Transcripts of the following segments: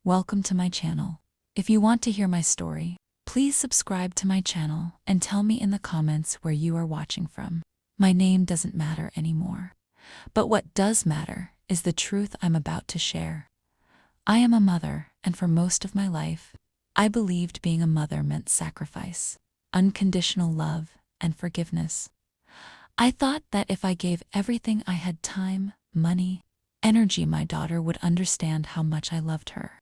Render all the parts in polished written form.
Welcome to my channel. If you want to hear my story, please subscribe to my channel and tell me in the comments where you are watching from. My name doesn't matter anymore, but what does matter is the truth I'm about to share. I am a mother, and for most of my life, I believed being a mother meant sacrifice, unconditional love, and forgiveness. I thought that if I gave everything I had, time, money, energy, my daughter would understand how much I loved her.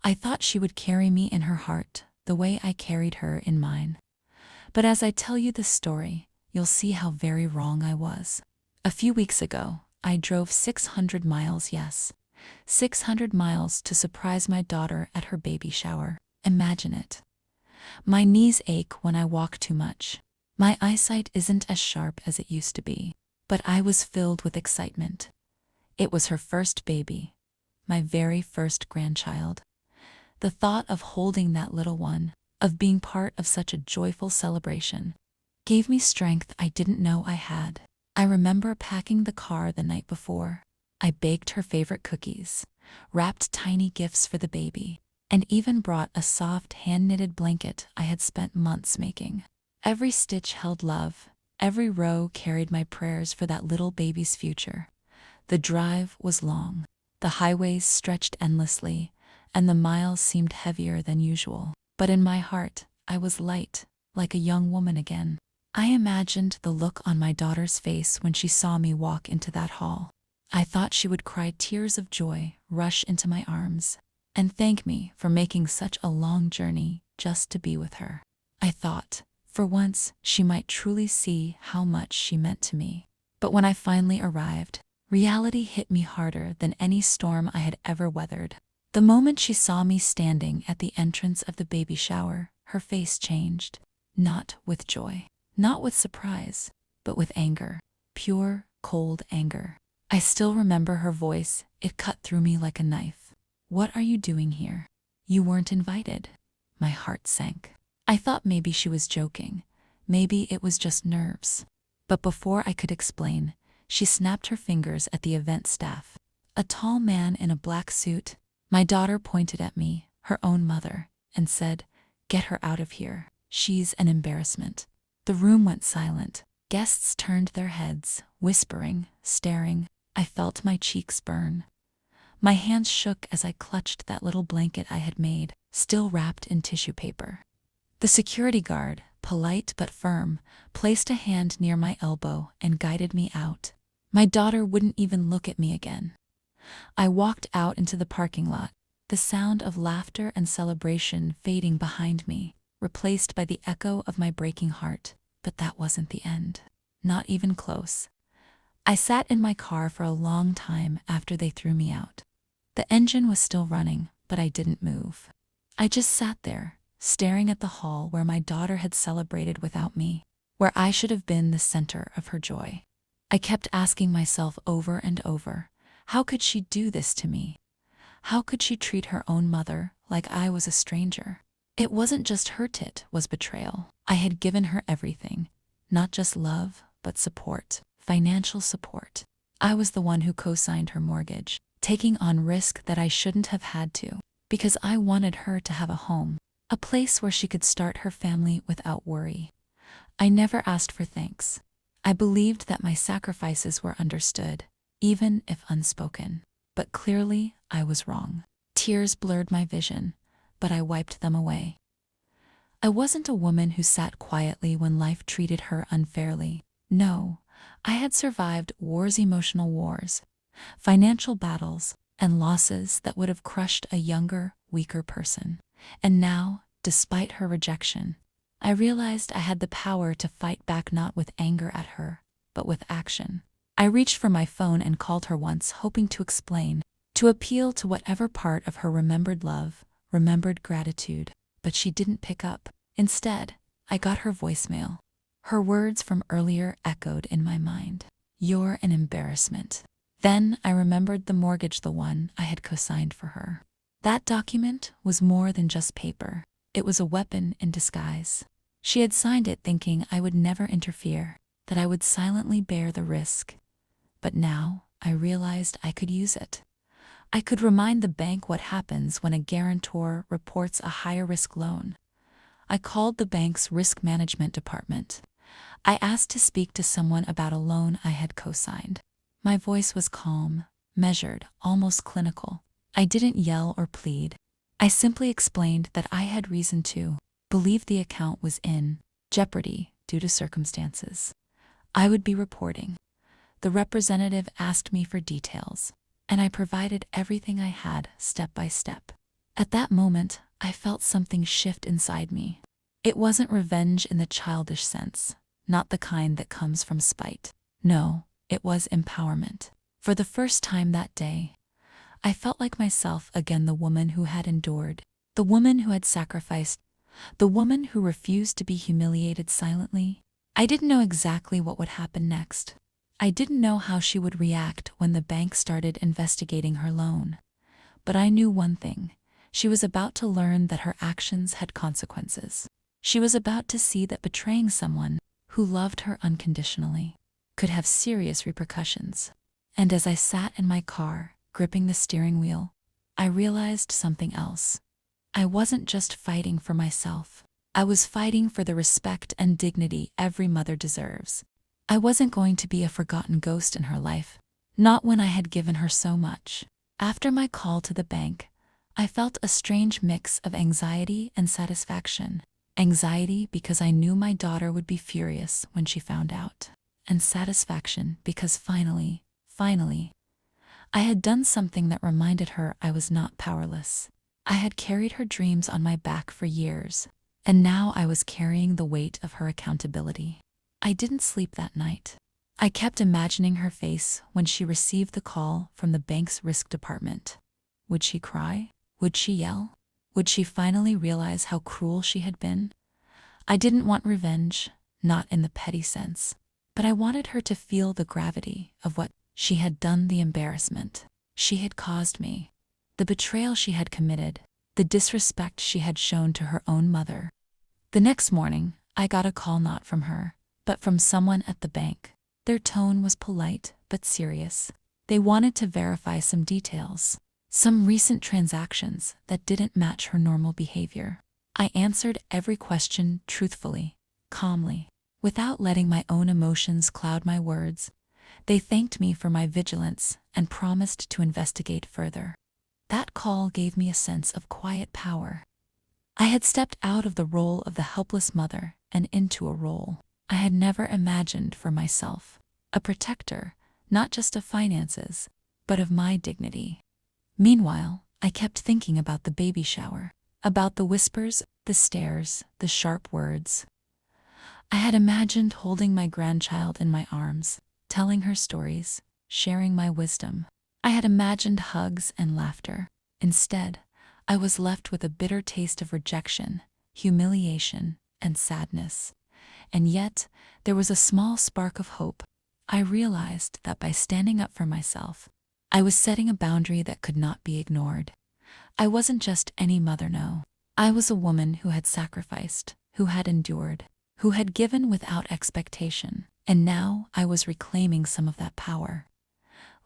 I thought she would carry me in her heart the way I carried her in mine. But as I tell you this story, you'll see how very wrong I was. A few weeks ago, I drove 600 miles, yes, 600 miles to surprise my daughter at her baby shower. Imagine it. My knees ache when I walk too much. My eyesight isn't as sharp as it used to be, but I was filled with excitement. It was her first baby, my very first grandchild. The thought of holding that little one, of being part of such a joyful celebration, gave me strength I didn't know I had. I remember packing the car the night before. I baked her favorite cookies, wrapped tiny gifts for the baby, and even brought a soft hand-knitted blanket I had spent months making. Every stitch held love, every row carried my prayers for that little baby's future. The drive was long, the highways stretched endlessly, and the miles seemed heavier than usual. But in my heart, I was light, like a young woman again. I imagined the look on my daughter's face when she saw me walk into that hall. I thought she would cry tears of joy, rush into my arms, and thank me for making such a long journey just to be with her. I thought, for once, she might truly see how much she meant to me. But when I finally arrived, reality hit me harder than any storm I had ever weathered. The moment she saw me standing at the entrance of the baby shower, her face changed. Not with joy, not with surprise, but with anger. Pure, cold anger. I still remember her voice. It cut through me like a knife. "What are you doing here? You weren't invited." My heart sank. I thought maybe she was joking. Maybe it was just nerves. But before I could explain, she snapped her fingers at the event staff. A tall man in a black suit. My daughter pointed at me, her own mother, and said, "Get her out of here. She's an embarrassment." The room went silent. Guests turned their heads, whispering, staring. I felt my cheeks burn. My hands shook as I clutched that little blanket I had made, still wrapped in tissue paper. The security guard, polite but firm, placed a hand near my elbow and guided me out. My daughter wouldn't even look at me again. I walked out into the parking lot, the sound of laughter and celebration fading behind me, replaced by the echo of my breaking heart. But that wasn't the end. Not even close. I sat in my car for a long time after they threw me out. The engine was still running, but I didn't move. I just sat there, staring at the hall where my daughter had celebrated without me, where I should have been the center of her joy. I kept asking myself over and over, how could she do this to me? How could she treat her own mother like I was a stranger? It wasn't just her, it was betrayal. I had given her everything, not just love, but support, financial support. I was the one who co-signed her mortgage, taking on risk that I shouldn't have had to, because I wanted her to have a home, a place where she could start her family without worry. I never asked for thanks. I believed that my sacrifices were understood, even if unspoken. But clearly, I was wrong. Tears blurred my vision, but I wiped them away. I wasn't a woman who sat quietly when life treated her unfairly. No, I had survived wars, emotional wars, financial battles, and losses that would have crushed a younger, weaker person. And now, despite her rejection, I realized I had the power to fight back, not with anger at her, but with action. I reached for my phone and called her once, hoping to explain, to appeal to whatever part of her remembered love, remembered gratitude, but she didn't pick up. Instead, I got her voicemail. Her words from earlier echoed in my mind. "You're an embarrassment." Then I remembered the mortgage, the one I had co-signed for her. That document was more than just paper. It was a weapon in disguise. She had signed it thinking I would never interfere, that I would silently bear the risk. But now I realized I could use it. I could remind the bank what happens when a guarantor reports a higher risk loan. I called the bank's risk management department. I asked to speak to someone about a loan I had co-signed. My voice was calm, measured, almost clinical. I didn't yell or plead. I simply explained that I had reason to believe the account was in jeopardy due to circumstances I would be reporting. The representative asked me for details, and I provided everything I had step by step. At that moment, I felt something shift inside me. It wasn't revenge in the childish sense, not the kind that comes from spite. No, it was empowerment. For the first time that day, I felt like myself again, the woman who had endured, the woman who had sacrificed, the woman who refused to be humiliated silently. I didn't know exactly what would happen next. I didn't know how she would react when the bank started investigating her loan. But I knew one thing. She was about to learn that her actions had consequences. She was about to see that betraying someone who loved her unconditionally could have serious repercussions. And as I sat in my car, gripping the steering wheel, I realized something else. I wasn't just fighting for myself. I was fighting for the respect and dignity every mother deserves. I wasn't going to be a forgotten ghost in her life, not when I had given her so much. After my call to the bank, I felt a strange mix of anxiety and satisfaction. Anxiety because I knew my daughter would be furious when she found out, and satisfaction because finally, I had done something that reminded her I was not powerless. I had carried her dreams on my back for years, and now I was carrying the weight of her accountability. I didn't sleep that night. I kept imagining her face when she received the call from the bank's risk department. Would she cry? Would she yell? Would she finally realize how cruel she had been? I didn't want revenge, not in the petty sense, but I wanted her to feel the gravity of what she had done, the embarrassment she had caused me, the betrayal she had committed, the disrespect she had shown to her own mother. The next morning, I got a call not from her, but from someone at the bank. Their tone was polite but serious. They wanted to verify some details, some recent transactions that didn't match her normal behavior. I answered every question truthfully, calmly, without letting my own emotions cloud my words. They thanked me for my vigilance and promised to investigate further. That call gave me a sense of quiet power. I had stepped out of the role of the helpless mother and into a role I had never imagined for myself, a protector, not just of finances, but of my dignity. Meanwhile, I kept thinking about the baby shower, about the whispers, the stares, the sharp words. I had imagined holding my grandchild in my arms, telling her stories, sharing my wisdom. I had imagined hugs and laughter. Instead, I was left with a bitter taste of rejection, humiliation, and sadness. And yet, there was a small spark of hope. I realized that by standing up for myself, I was setting a boundary that could not be ignored. I wasn't just any mother, no. I was a woman who had sacrificed, who had endured, who had given without expectation, and now I was reclaiming some of that power.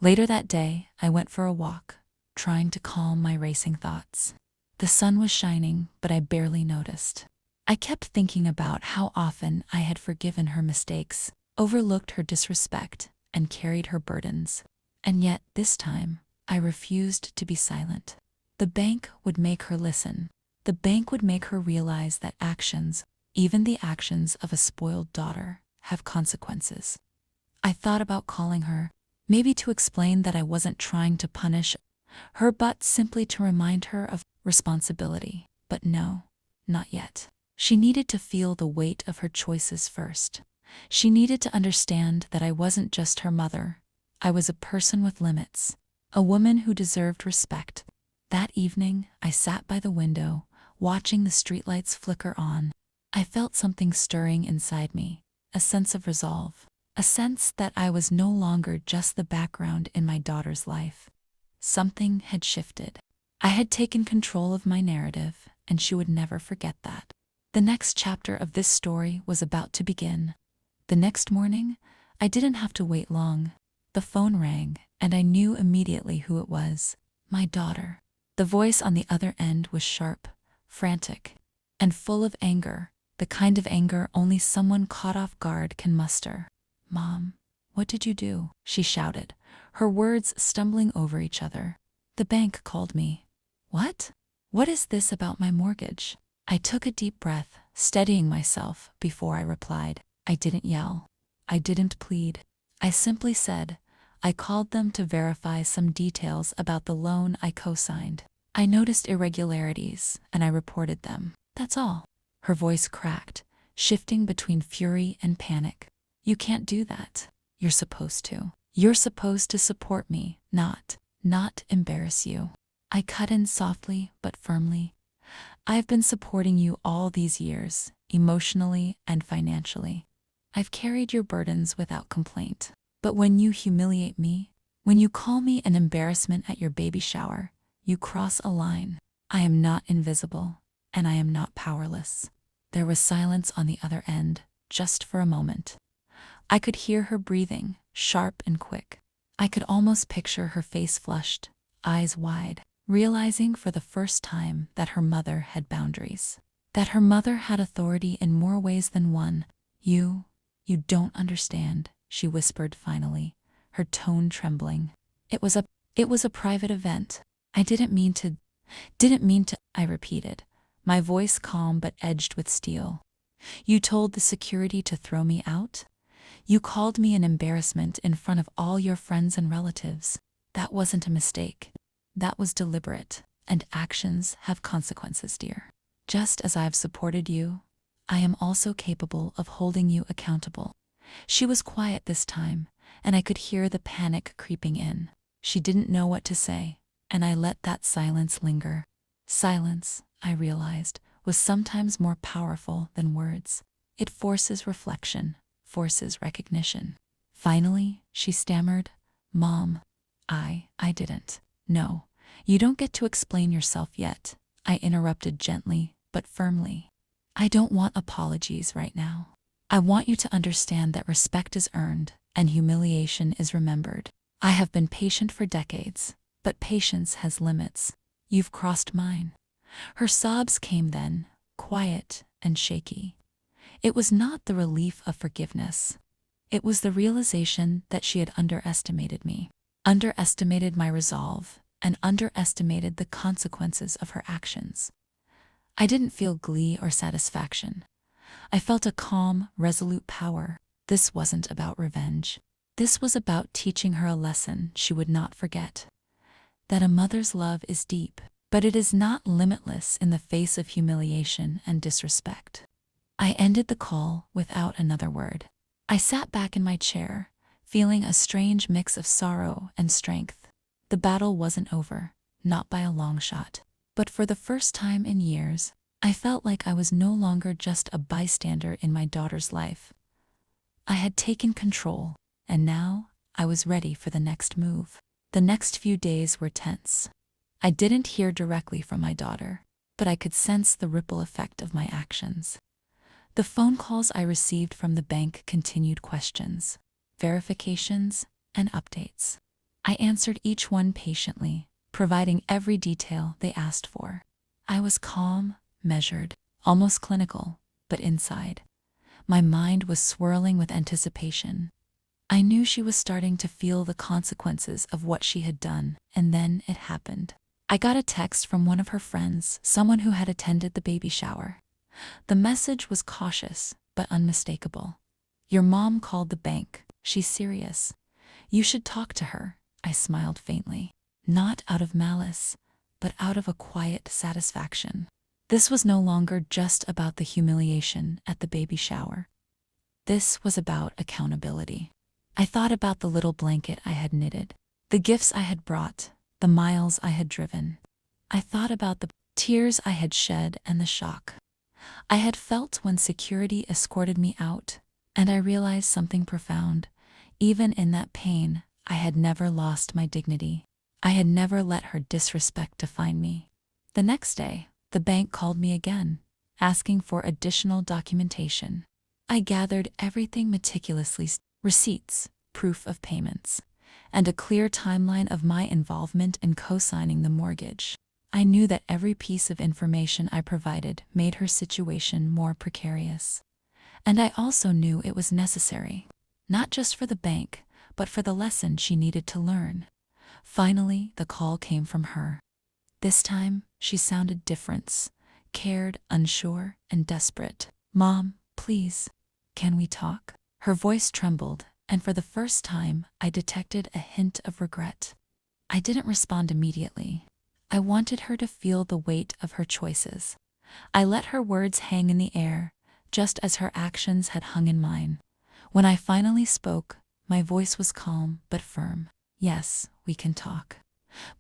Later that day, I went for a walk, trying to calm my racing thoughts. The sun was shining, but I barely noticed. I kept thinking about how often I had forgiven her mistakes, overlooked her disrespect, and carried her burdens. And yet, this time, I refused to be silent. The bank would make her listen. The bank would make her realize that actions, even the actions of a spoiled daughter, have consequences. I thought about calling her, maybe to explain that I wasn't trying to punish her, but simply to remind her of responsibility. But no, not yet. She needed to feel the weight of her choices first. She needed to understand that I wasn't just her mother. I was a person with limits, a woman who deserved respect. That evening, I sat by the window, watching the streetlights flicker on. I felt something stirring inside me, a sense of resolve, a sense that I was no longer just the background in my daughter's life. Something had shifted. I had taken control of my narrative, and she would never forget that. The next chapter of this story was about to begin. The next morning, I didn't have to wait long. The phone rang, and I knew immediately who it was. My daughter. The voice on the other end was sharp, frantic, and full of anger, the kind of anger only someone caught off guard can muster. Mom, what did you do? She shouted, her words stumbling over each other. The bank called me. What? What is this about my mortgage? I took a deep breath, steadying myself before I replied. I didn't yell. I didn't plead. I simply said, I called them to verify some details about the loan I co-signed. I noticed irregularities, and I reported them. That's all. Her voice cracked, shifting between fury and panic. You can't do that. You're supposed to. You're supposed to support me, not embarrass you. I cut in softly but firmly. I've been supporting you all these years, emotionally and financially. I've carried your burdens without complaint. But when you humiliate me, when you call me an embarrassment at your baby shower, you cross a line. I am not invisible, and I am not powerless. There was silence on the other end, just for a moment. I could hear her breathing, sharp and quick. I could almost picture her face flushed, eyes wide, realizing for the first time that her mother had boundaries. That her mother had authority in more ways than one. You don't understand, she whispered finally, her tone trembling. It was a private event. I didn't mean to, I repeated, my voice calm but edged with steel. You told the security to throw me out? You called me an embarrassment in front of all your friends and relatives. That wasn't a mistake. That was deliberate, and actions have consequences, dear. Just as I've supported you, I am also capable of holding you accountable. She was quiet this time, and I could hear the panic creeping in. She didn't know what to say, and I let that silence linger. Silence, I realized, was sometimes more powerful than words. It forces reflection, forces recognition. Finally, she stammered, Mom, I didn't. No, you don't get to explain yourself yet, I interrupted gently but firmly. I don't want apologies right now. I want you to understand that respect is earned and humiliation is remembered. I have been patient for decades, but patience has limits. You've crossed mine. Her sobs came then, quiet and shaky. It was not the relief of forgiveness. It was the realization that she had underestimated me, underestimated my resolve, and underestimated the consequences of her actions. I didn't feel glee or satisfaction. I felt a calm, resolute power. This wasn't about revenge. This was about teaching her a lesson she would not forget. That a mother's love is deep, but it is not limitless in the face of humiliation and disrespect. I ended the call without another word. I sat back in my chair, feeling a strange mix of sorrow and strength. The battle wasn't over, not by a long shot. But for the first time in years, I felt like I was no longer just a bystander in my daughter's life. I had taken control, and now I was ready for the next move. The next few days were tense. I didn't hear directly from my daughter, but I could sense the ripple effect of my actions. The phone calls I received from the bank continued questions, verifications, and updates. I answered each one patiently, providing every detail they asked for. I was calm, measured, almost clinical, but inside, my mind was swirling with anticipation. I knew she was starting to feel the consequences of what she had done, and then it happened. I got a text from one of her friends, someone who had attended the baby shower. The message was cautious, but unmistakable. Your mom called the bank. She's serious. You should talk to her. I smiled faintly. Not out of malice, but out of a quiet satisfaction. This was no longer just about the humiliation at the baby shower. This was about accountability. I thought about the little blanket I had knitted, the gifts I had brought, the miles I had driven. I thought about the tears I had shed and the shock I had felt when security escorted me out, and I realized something profound. Even in that pain, I had never lost my dignity. I had never let her disrespect define me. The next day, the bank called me again, asking for additional documentation. I gathered everything meticulously, receipts, proof of payments, and a clear timeline of my involvement in co-signing the mortgage. I knew that every piece of information I provided made her situation more precarious. And I also knew it was necessary, not just for the bank, but for the lesson she needed to learn. Finally, the call came from her. This time, she sounded different, cared, unsure, and desperate. "Mom, please, can we talk?" Her voice trembled, and for the first time, I detected a hint of regret. I didn't respond immediately. I wanted her to feel the weight of her choices. I let her words hang in the air, just as her actions had hung in mine. When I finally spoke, my voice was calm but firm. "Yes, we can talk.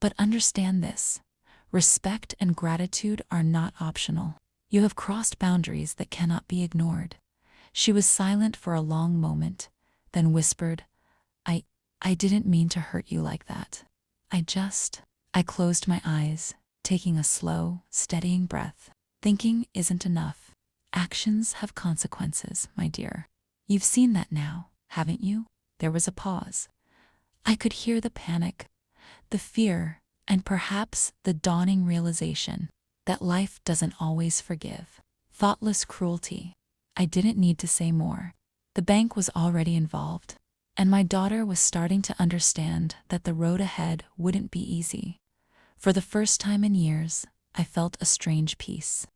But understand this. Respect and gratitude are not optional. You have crossed boundaries that cannot be ignored." She was silent for a long moment, then whispered, I didn't mean to hurt you like that. I closed my eyes, taking a slow, steadying breath. Thinking isn't enough. Actions have consequences, my dear. You've seen that now, haven't you? There was a pause. I could hear the panic, the fear, and perhaps the dawning realization that life doesn't always forgive. Thoughtless cruelty. I didn't need to say more. The bank was already involved, and my daughter was starting to understand that the road ahead wouldn't be easy. For the first time in years, I felt a strange peace.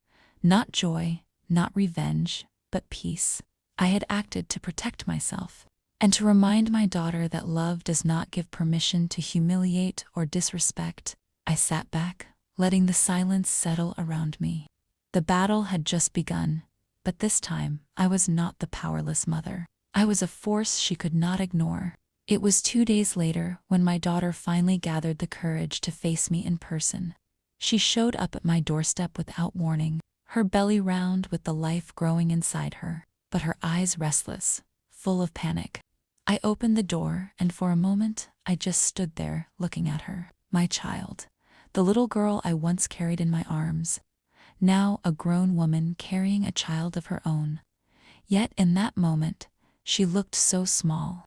Not joy, not revenge, but peace. I had acted to protect myself, and to remind my daughter that love does not give permission to humiliate or disrespect. I sat back, letting the silence settle around me. The battle had just begun, but this time I was not the powerless mother. I was a force she could not ignore. It was 2 days later when my daughter finally gathered the courage to face me in person. She showed up at my doorstep without warning, her belly round with the life growing inside her, but her eyes restless, full of panic. I opened the door, and for a moment, I just stood there looking at her. My child, the little girl I once carried in my arms, now a grown woman carrying a child of her own. Yet in that moment, she looked so small,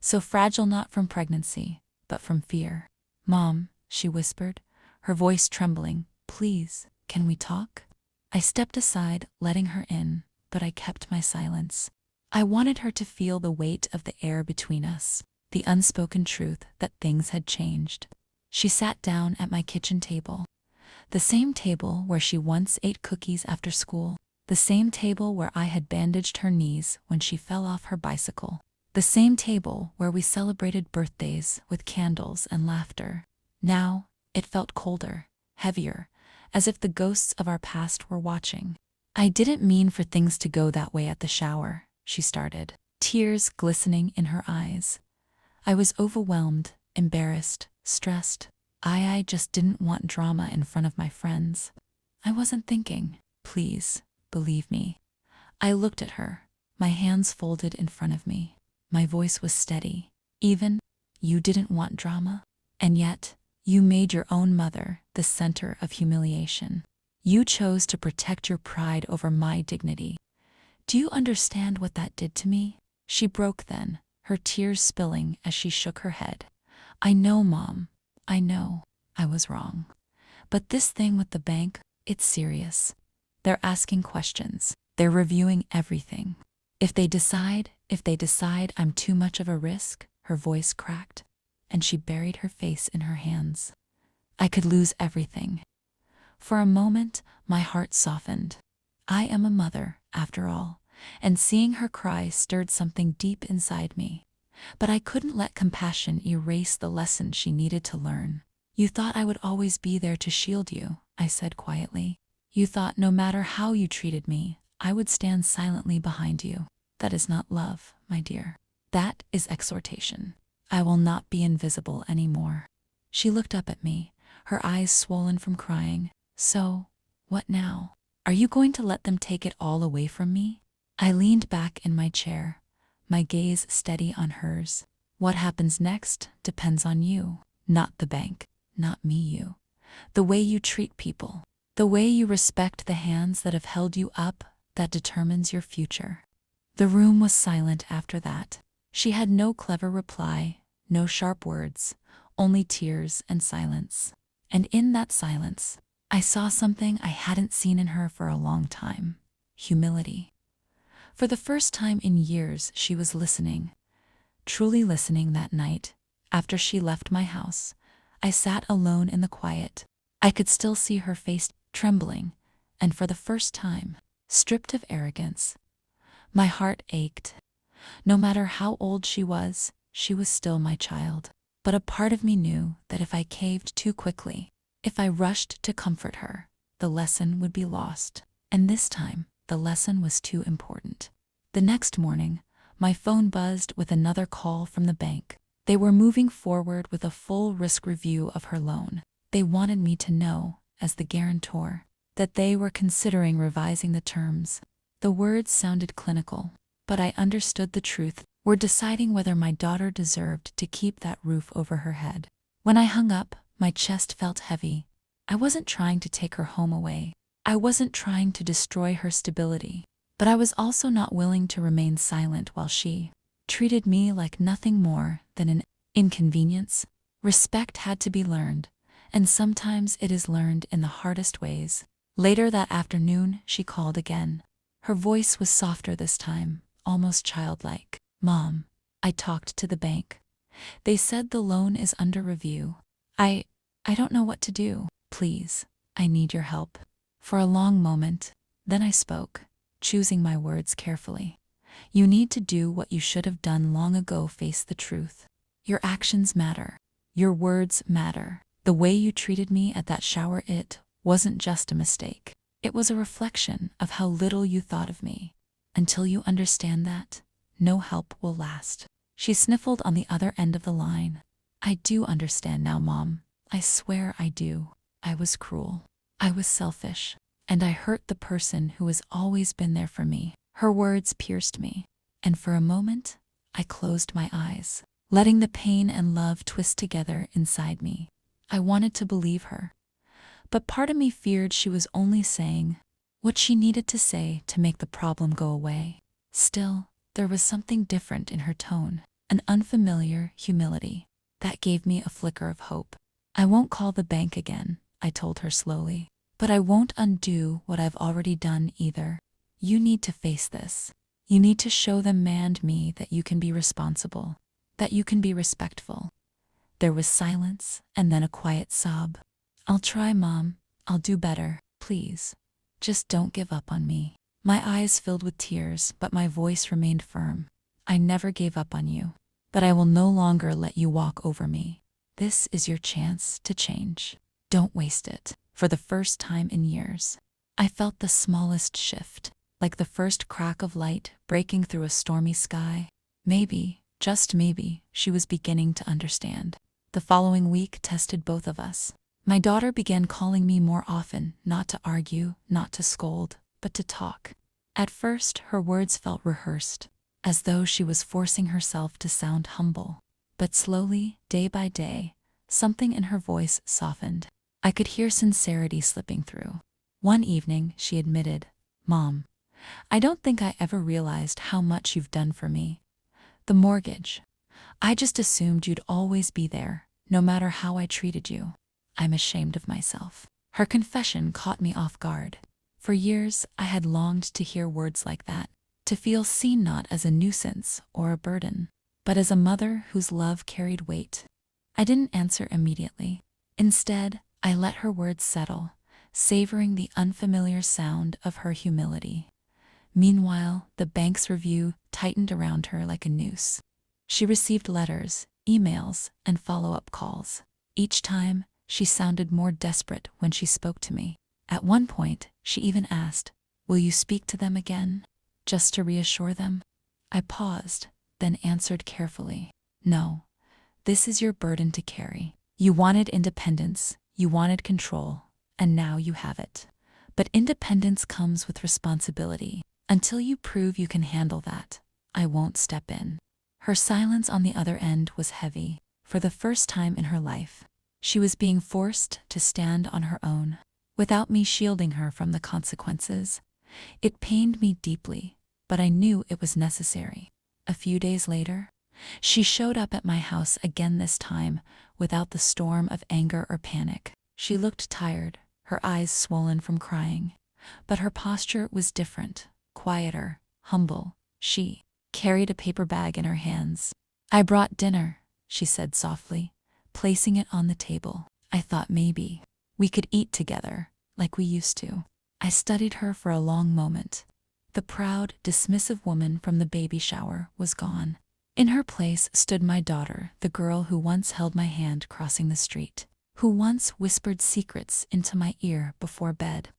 so fragile, not from pregnancy, but from fear. "Mom," she whispered, her voice trembling, "please, can we talk?" I stepped aside, letting her in, but I kept my silence. I wanted her to feel the weight of the air between us, the unspoken truth that things had changed. She sat down at my kitchen table, the same table where she once ate cookies after school, the same table where I had bandaged her knees when she fell off her bicycle, the same table where we celebrated birthdays with candles and laughter. Now, it felt colder, heavier, as if the ghosts of our past were watching. "I didn't mean for things to go that way at the shower," she started, tears glistening in her eyes. "I was overwhelmed, embarrassed, stressed. I just didn't want drama in front of my friends. I wasn't thinking. Please, believe me." I looked at her, my hands folded in front of me. My voice was steady. "Even you didn't want drama? And yet, you made your own mother the center of humiliation. You chose to protect your pride over my dignity. Do you understand what that did to me?" She broke then, her tears spilling as she shook her head. "I know, Mom. I know. I was wrong. But this thing with the bank, it's serious. They're asking questions. They're reviewing everything. If they decide I'm too much of a risk," her voice cracked, and she buried her face in her hands. "I could lose everything." For a moment, my heart softened. I am a mother, after all, and seeing her cry stirred something deep inside me. But I couldn't let compassion erase the lesson she needed to learn. "You thought I would always be there to shield you," I said quietly. "You thought no matter how you treated me, I would stand silently behind you. That is not love, my dear. That is exhortation. I will not be invisible anymore." She looked up at me, her eyes swollen from crying. "So, what now? Are you going to let them take it all away from me?" I leaned back in my chair, my gaze steady on hers. "What happens next depends on you, not the bank, not me, you. The way you treat people, the way you respect the hands that have held you up, that determines your future." The room was silent after that. She had no clever reply, no sharp words, only tears and silence. And in that silence, I saw something I hadn't seen in her for a long time: humility. For the first time in years, she was listening, truly listening. That night, after she left my house, I sat alone in the quiet. I could still see her face trembling, and for the first time, stripped of arrogance, my heart ached. No matter how old she was still my child. But a part of me knew that if I caved too quickly, if I rushed to comfort her, the lesson would be lost. And this time, the lesson was too important. The next morning, my phone buzzed with another call from the bank. They were moving forward with a full risk review of her loan. They wanted me to know, as the guarantor, that they were considering revising the terms. The words sounded clinical, but I understood the truth. We're deciding whether my daughter deserved to keep that roof over her head. When I hung up, my chest felt heavy. I wasn't trying to take her home away. I wasn't trying to destroy her stability. But I was also not willing to remain silent while she treated me like nothing more than an inconvenience. Respect had to be learned, and sometimes it is learned in the hardest ways. Later that afternoon, she called again. Her voice was softer this time, almost childlike. "Mom, I talked to the bank. They said the loan is under review. I don't know what to do. Please, I need your help." For a long moment, then I spoke, choosing my words carefully. "You need to do what you should have done long ago. Face the truth. Your actions matter. Your words matter. The way you treated me at that shower, it wasn't just a mistake. It was a reflection of how little you thought of me. Until you understand that, no help will last." She sniffled on the other end of the line. "I do understand now, Mom. I swear I do. I was cruel. I was selfish. And I hurt the person who has always been there for me." Her words pierced me, and for a moment, I closed my eyes, letting the pain and love twist together inside me. I wanted to believe her, but part of me feared she was only saying what she needed to say to make the problem go away. Still, there was something different in her tone, an unfamiliar humility that gave me a flicker of hope. "I won't call the bank again," I told her slowly. "But I won't undo what I've already done either. You need to face this. You need to show them and me that you can be responsible, that you can be respectful." There was silence, and then a quiet sob. "I'll try, Mom. I'll do better. Please, just don't give up on me." My eyes filled with tears, but my voice remained firm. "I never gave up on you, but I will no longer let you walk over me. This is your chance to change. Don't waste it." For the first time in years, I felt the smallest shift, like the first crack of light breaking through a stormy sky. Maybe, just maybe, she was beginning to understand. The following week tested both of us. My daughter began calling me more often, not to argue, not to scold, but to talk. At first, her words felt rehearsed, as though she was forcing herself to sound humble. But slowly, day by day, something in her voice softened. I could hear sincerity slipping through. One evening, she admitted, "Mom, I don't think I ever realized how much you've done for me. The mortgage. I just assumed you'd always be there, no matter how I treated you. I'm ashamed of myself." Her confession caught me off guard. For years, I had longed to hear words like that, to feel seen not as a nuisance or a burden, but as a mother whose love carried weight. I didn't answer immediately. Instead, I let her words settle, savoring the unfamiliar sound of her humility. Meanwhile, the bank's review tightened around her like a noose. She received letters, emails, and follow-up calls. Each time, she sounded more desperate when she spoke to me. At one point, she even asked, "Will you speak to them again?" just to reassure them. I paused, then answered carefully, "No, this is your burden to carry. You wanted independence, you wanted control, and now you have it. But independence comes with responsibility. Until you prove you can handle that, I won't step in." Her silence on the other end was heavy. For the first time in her life, she was being forced to stand on her own, without me shielding her from the consequences. It pained me deeply, but I knew it was necessary. A few days later, She showed up at my house again this time, without the storm of anger or panic. She looked tired, her eyes swollen from crying. But her posture was different, quieter, humble. She carried a paper bag in her hands. "I brought dinner," she said softly, placing it on the table. "I thought maybe we could eat together, like we used to." I studied her for a long moment. The proud, dismissive woman from the baby shower was gone. In her place stood my daughter, the girl who once held my hand crossing the street, who once whispered secrets into my ear before bed.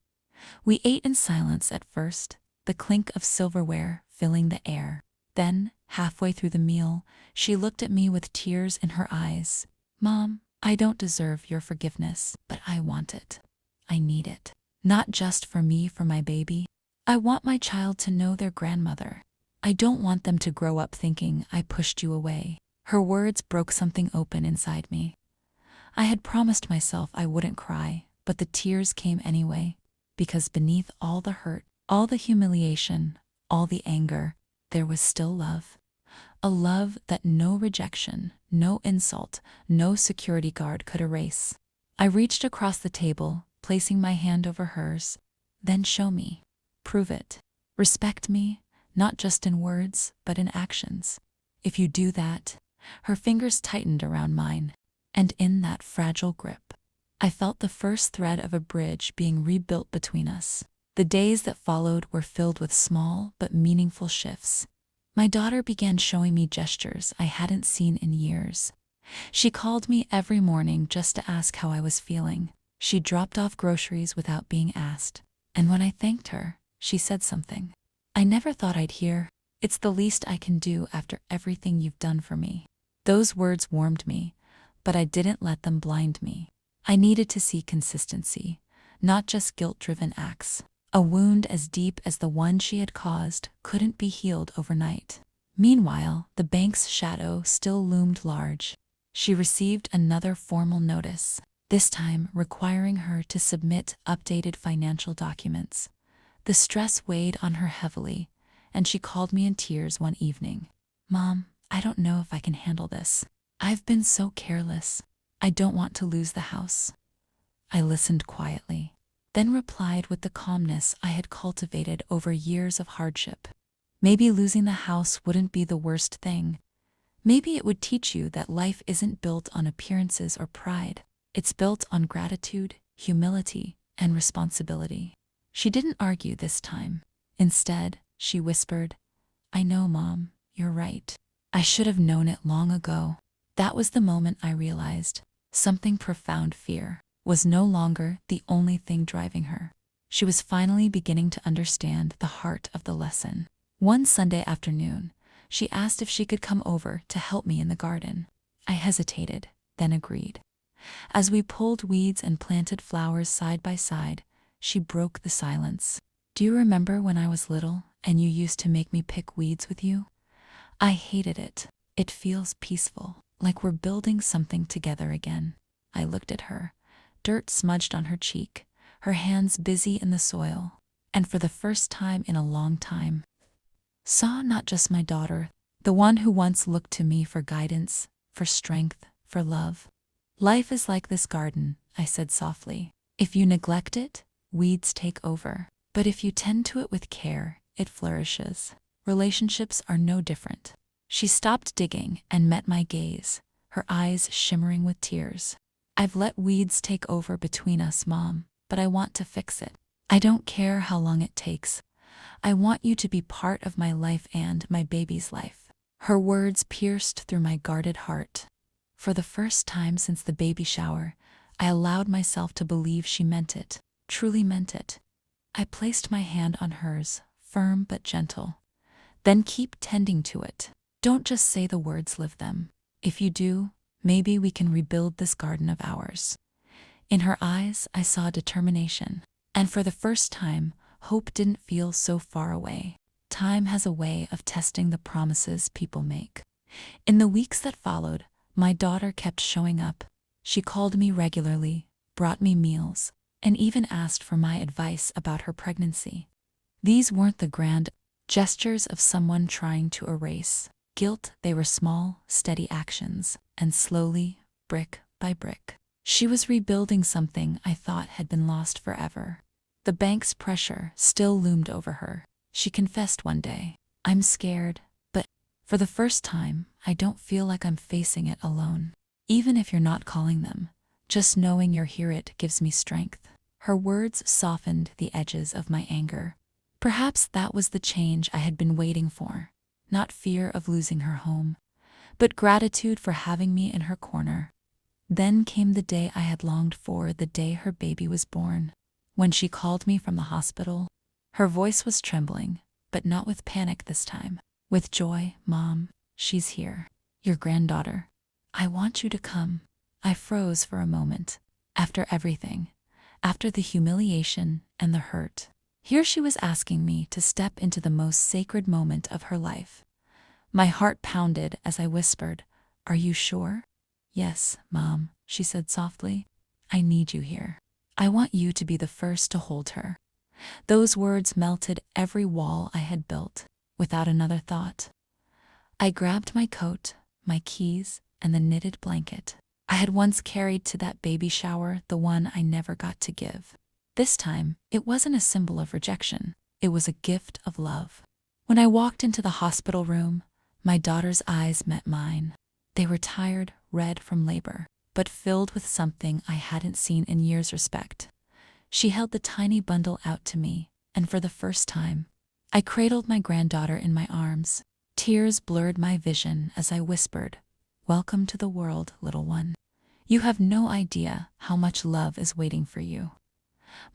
We ate in silence at first, the clink of silverware filling the air. Then, halfway through the meal, she looked at me with tears in her eyes. "Mom, I don't deserve your forgiveness, but I want it. I need it. Not just for me, for my baby. I want my child to know their grandmother. I don't want them to grow up thinking I pushed you away." Her words broke something open inside me. I had promised myself I wouldn't cry, but the tears came anyway, because beneath all the hurt, all the humiliation, all the anger, there was still love. A love that no rejection, no insult, no security guard could erase. I reached across the table, placing my hand over hers. "Then show me. Prove it. Respect me, not just in words, but in actions. If you do that." Her fingers tightened around mine, and in that fragile grip, I felt the first thread of a bridge being rebuilt between us. The days that followed were filled with small but meaningful shifts. My daughter began showing me gestures I hadn't seen in years. She called me every morning just to ask how I was feeling. She dropped off groceries without being asked. And when I thanked her, she said something I never thought I'd hear. "It's the least I can do after everything you've done for me." Those words warmed me, but I didn't let them blind me. I needed to see consistency, not just guilt-driven acts. A wound as deep as the one she had caused couldn't be healed overnight. Meanwhile, the bank's shadow still loomed large. She received another formal notice, this time requiring her to submit updated financial documents. The stress weighed on her heavily, and she called me in tears one evening. "Mom, I don't know if I can handle this. I've been so careless. I don't want to lose the house." I listened quietly, then replied with the calmness I had cultivated over years of hardship. "Maybe losing the house wouldn't be the worst thing. Maybe it would teach you that life isn't built on appearances or pride. It's built on gratitude, humility, and responsibility." She didn't argue this time. Instead, she whispered, "I know, Mom, you're right. I should have known it long ago." That was the moment I realized something profound. Fear was no longer the only thing driving her. She was finally beginning to understand the heart of the lesson. One Sunday afternoon, she asked if she could come over to help me in the garden. I hesitated, then agreed. As we pulled weeds and planted flowers side by side, she broke the silence. "Do you remember when I was little and you used to make me pick weeds with you? I hated it. It feels peaceful, like we're building something together again." I looked at her, dirt smudged on her cheek, her hands busy in the soil, and for the first time in a long time, saw not just my daughter, the one who once looked to me for guidance, for strength, for love. "Life is like this garden," I said softly. "If you neglect it, weeds take over. But if you tend to it with care, it flourishes." Relationships are no different. She stopped digging and met my gaze, her eyes shimmering with tears. "I've let weeds take over between us, Mom, but I want to fix it. I don't care how long it takes. I want you to be part of my life and my baby's life." Her words pierced through my guarded heart. For the first time since the baby shower, I allowed myself to believe she meant it, truly meant it. I placed my hand on hers, firm but gentle. "Then keep tending to it. Don't just say the words, live them. If you do, maybe we can rebuild this garden of ours." In her eyes, I saw determination, and for the first time, hope didn't feel so far away. Time has a way of testing the promises people make. In the weeks that followed, my daughter kept showing up. She called me regularly, brought me meals, and even asked for my advice about her pregnancy. These weren't the grand gestures of someone trying to erase guilt, they were small, steady actions, and slowly, brick by brick, she was rebuilding something I thought had been lost forever. The bank's pressure still loomed over her. She confessed one day, "I'm scared, but for the first time, I don't feel like I'm facing it alone. Even if you're not calling them, just knowing you're here, it gives me strength." Her words softened the edges of my anger. Perhaps that was the change I had been waiting for. Not fear of losing her home, but gratitude for having me in her corner. Then came the day I had longed for, the day her baby was born. When she called me from the hospital, her voice was trembling, but not with panic this time. With joy. "Mom, she's here. Your granddaughter. I want you to come." I froze for a moment. After everything, after the humiliation and the hurt, here she was asking me to step into the most sacred moment of her life. My heart pounded as I whispered, "Are you sure?" "Yes, Mom," she said softly. "I need you here. I want you to be the first to hold her." Those words melted every wall I had built. Without another thought, I grabbed my coat, my keys, and the knitted blanket I had once carried to that baby shower, the one I never got to give. This time, it wasn't a symbol of rejection. It was a gift of love. When I walked into the hospital room, my daughter's eyes met mine. They were tired, red from labor, but filled with something I hadn't seen in years: respect. She held the tiny bundle out to me, and for the first time, I cradled my granddaughter in my arms. Tears blurred my vision as I whispered, "Welcome to the world, little one. You have no idea how much love is waiting for you."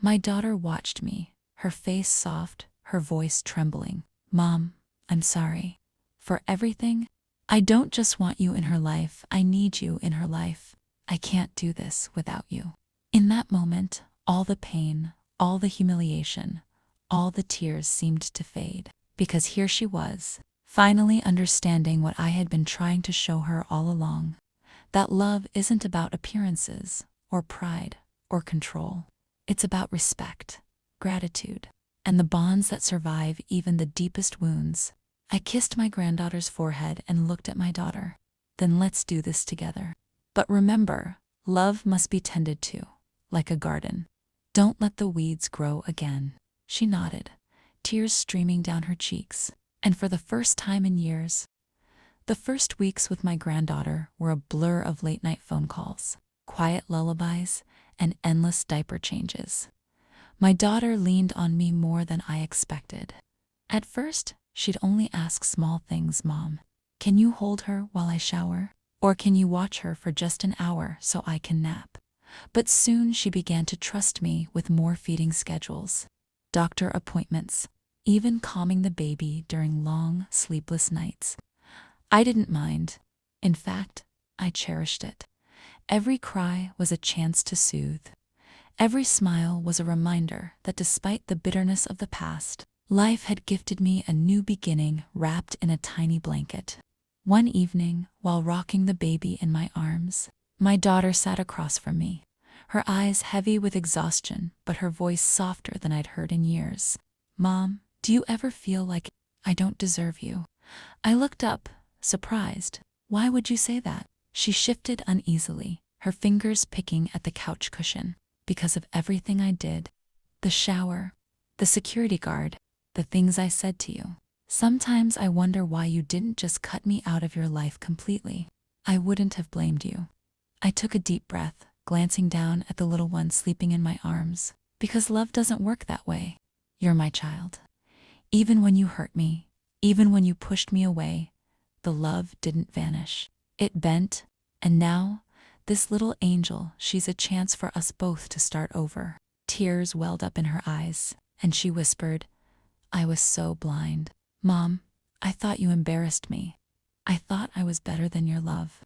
My daughter watched me, her face soft, her voice trembling. "Mom, I'm sorry. For everything. I don't just want you in her life, I need you in her life. I can't do this without you." In that moment, all the pain, all the humiliation, all the tears seemed to fade, because here she was, finally understanding what I had been trying to show her all along: that love isn't about appearances, or pride, or control. It's about respect, gratitude, and the bonds that survive even the deepest wounds. I kissed my granddaughter's forehead and looked at my daughter. "Then let's do this together. But remember, love must be tended to, like a garden. Don't let the weeds grow again." She nodded, tears streaming down her cheeks. And for the first time in years, the first weeks with my granddaughter were a blur of late-night phone calls, quiet lullabies, and endless diaper changes. My daughter leaned on me more than I expected. At first, she'd only ask small things: "Mom, can you hold her while I shower? Or can you watch her for just an hour so I can nap?" But soon she began to trust me with more feeding schedules, doctor appointments, even calming the baby during long, sleepless nights. I didn't mind. In fact, I cherished it. Every cry was a chance to soothe. Every smile was a reminder that despite the bitterness of the past, life had gifted me a new beginning wrapped in a tiny blanket. One evening, while rocking the baby in my arms, my daughter sat across from me, her eyes heavy with exhaustion, but her voice softer than I'd heard in years. "Mom, do you ever feel like I don't deserve you?" I looked up, surprised. "Why would you say that?" She shifted uneasily, her fingers picking at the couch cushion. "Because of everything I did. The shower, the security guard, the things I said to you. Sometimes I wonder why you didn't just cut me out of your life completely." I wouldn't have blamed you. I took a deep breath, glancing down at the little one sleeping in my arms. "Because love doesn't work that way. You're my child. Even when you hurt me, even when you pushed me away, the love didn't vanish. It bent, and now, this little angel, she's a chance for us both to start over." Tears welled up in her eyes, and she whispered, "I was so blind. Mom, I thought you embarrassed me. I thought I was better than your love.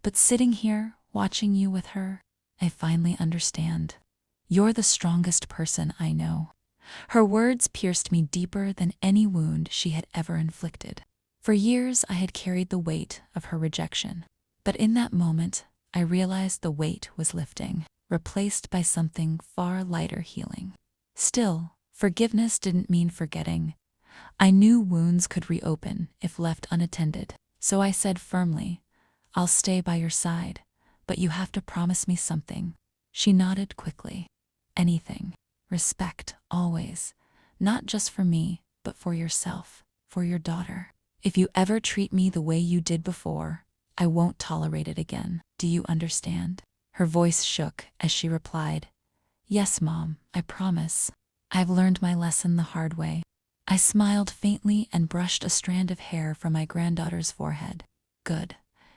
But sitting here, watching you with her, I finally understand. You're the strongest person I know." Her words pierced me deeper than any wound she had ever inflicted. For years I had carried the weight of her rejection. But in that moment, I realized the weight was lifting, replaced by something far lighter: healing. Still, forgiveness didn't mean forgetting. I knew wounds could reopen if left unattended. So I said firmly, "I'll stay by your side, but you have to promise me something." She nodded quickly. "Anything. Respect, always. Not just for me, but for yourself, for your daughter. If you ever treat me the way you did before, I won't tolerate it again. Do you understand?" Her voice shook as she replied, "Yes, Mom, I promise. I've learned my lesson the hard way." I smiled faintly and brushed a strand of hair from my granddaughter's forehead. "Good,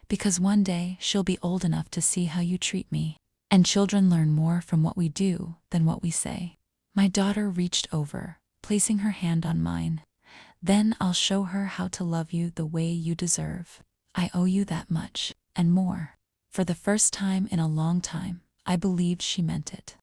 because one day she'll be old enough to see how you treat me. And children learn more from what we do than what we say." My daughter reached over, placing her hand on mine. "Then I'll show her how to love you the way you deserve. I owe you that much, and more." For the first time in a long time, I believed she meant it.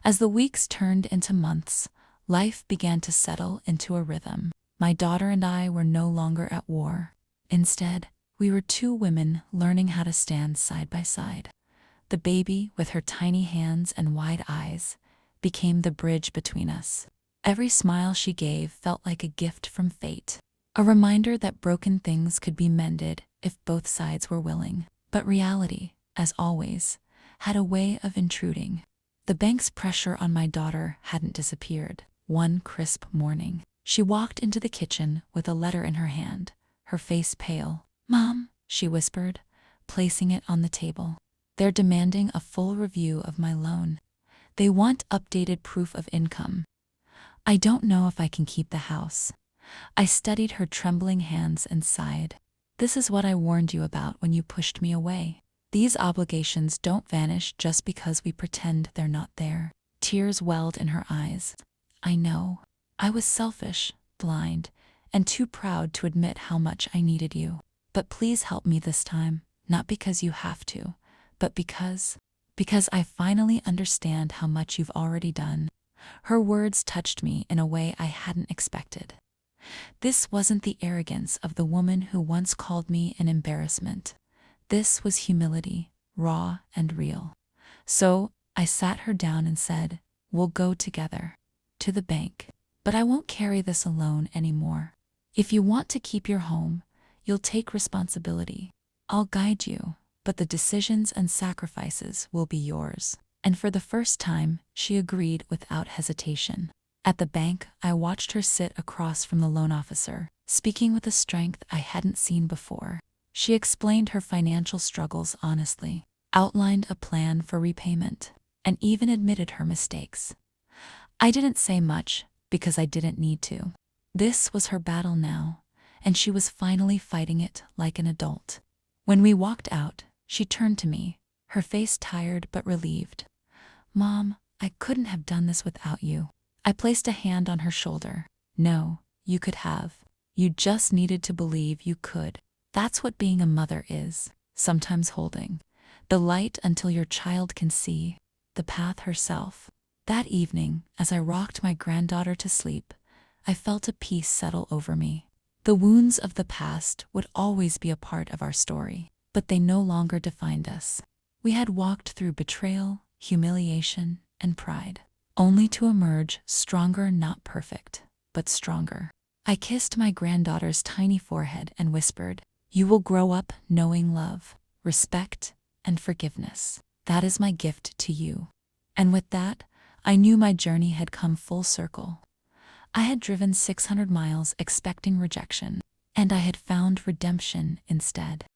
As the weeks turned into months, life began to settle into a rhythm. My daughter and I were no longer at war. Instead, we were two women learning how to stand side by side. The baby, with her tiny hands and wide eyes, became the bridge between us. Every smile she gave felt like a gift from fate, a reminder that broken things could be mended if both sides were willing. But reality, as always, had a way of intruding. The bank's pressure on my daughter hadn't disappeared. One crisp morning, she walked into the kitchen with a letter in her hand, her face pale. "Mom," she whispered, placing it on the table. "They're demanding a full review of my loan. They want updated proof of income. I don't know if I can keep the house." I studied her trembling hands and sighed. "This is what I warned you about when you pushed me away. These obligations don't vanish just because we pretend they're not there." Tears welled in her eyes. "I know. I was selfish, blind, and too proud to admit how much I needed you. But please help me this time, not because you have to, but because I finally understand how much you've already done." Her words touched me in a way I hadn't expected. This wasn't the arrogance of the woman who once called me an embarrassment. This was humility, raw and real. So I sat her down and said, "We'll go together. To the bank. But I won't carry this alone anymore. If you want to keep your home, you'll take responsibility. I'll guide you, but the decisions and sacrifices will be yours." And for the first time, she agreed without hesitation. At the bank, I watched her sit across from the loan officer, speaking with a strength I hadn't seen before. She explained her financial struggles honestly, outlined a plan for repayment, and even admitted her mistakes. I didn't say much because I didn't need to. This was her battle now, and she was finally fighting it like an adult. When we walked out, she turned to me, her face tired but relieved. "Mom, I couldn't have done this without you." I placed a hand on her shoulder. "No, you could have. You just needed to believe you could. That's what being a mother is, sometimes holding the light until your child can see the path herself." That evening, as I rocked my granddaughter to sleep, I felt a peace settle over me. The wounds of the past would always be a part of our story, but they no longer defined us. We had walked through betrayal, humiliation, and pride, only to emerge stronger, not perfect, but stronger. I kissed my granddaughter's tiny forehead and whispered, "You will grow up knowing love, respect, and forgiveness. That is my gift to you." And with that, I knew my journey had come full circle. I had driven 600 miles expecting rejection, and I had found redemption instead.